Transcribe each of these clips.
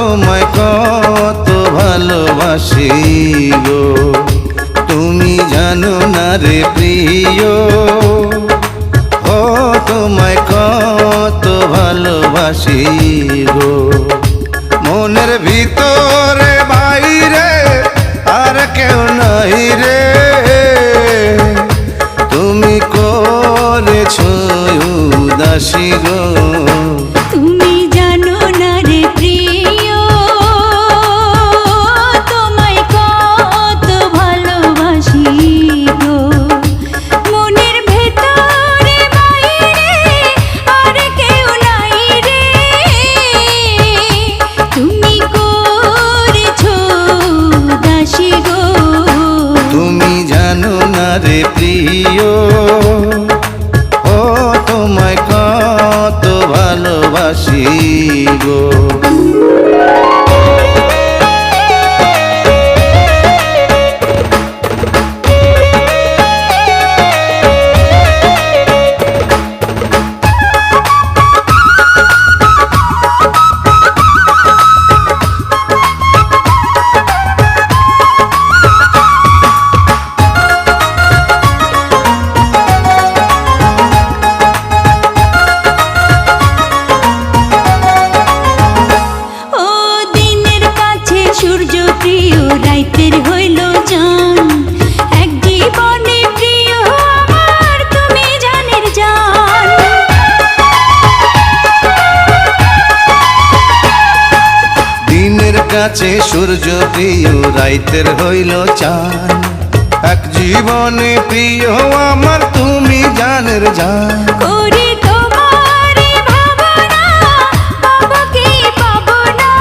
তোমায় কত ভালোবাসি গো, তুমি জানো না রে প্রিয়। ও তোমায় কত ভালোবাসি গো, মনের ভিতরে বাইরে আর কেউ নাই রে, তুমি করেছো উদাসী গো। তুমি জানো না রে প্রিয়, তোমায় কত ভালোবাসি গো, মনের ভেতরে বাইরে আর কেউ নাই রে, তুমি করেছো উদাসী গো। তুমি জানো না রে প্রিয়, ও তোমায় কত ভালোবাসি গো। সূর্য প্রিয় রাইতের হইল জান, এক জীবনে প্রিয় আমার তুমি জানের জান। দিনের কাছে সূর্য প্রিয় রাইতের হইল চান, এক জীবনে প্রিয় আমার তুমি জানের জান। করি তোমারই ভাবনা, বাবাকে পাবো না,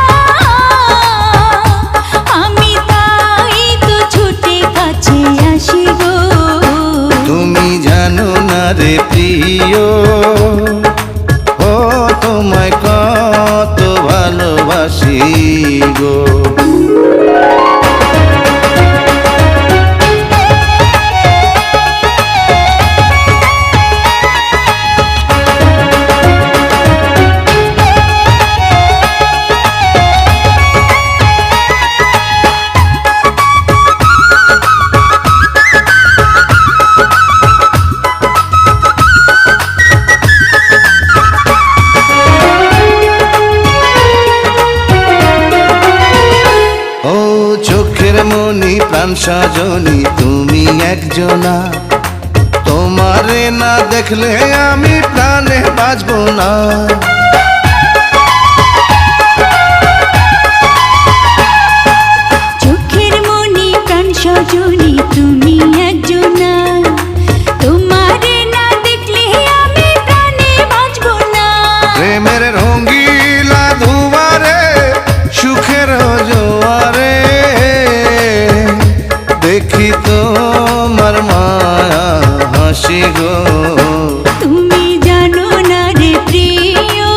আমি তাই তো ছুটে কাছে আসি গো। তুমি জানো না রে প্রিয়, ও তোমায় কত ভালোবাসি গো। চোখের মনি প্রাণ সজনী তুমি একজনা, তোমারে না দেখলে আমি প্রাণে বাঁচব না। চোখের মনি প্রাণ সজনী তুমি একজনা, তোমারে না দেখলে আমি প্রাণে বাঁচব না। প্রেমের রঙ্গিলা দুয়ারে সুখের জোয়ারে, দেখি তোমার মায়া হাসি গো। তুমি জানো না রে প্রিয়,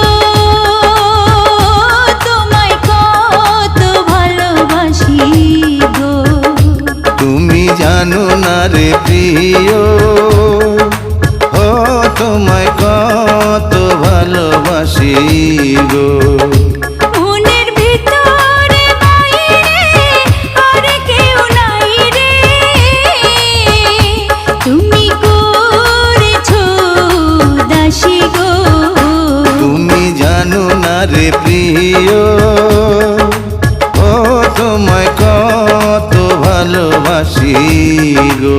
তোমায় কত ভালোবাসি গো। তুমি জানো না রে প্রিয়, ও তোমায় কত ভালোবাসি গো। মনের ভিতরে বাইরে আর কেউ নাই রে, তুমি করেছো দাসী গো। তুমি জানো না রে প্রিয়, ও তোমায় কত ভালোবাসি গো।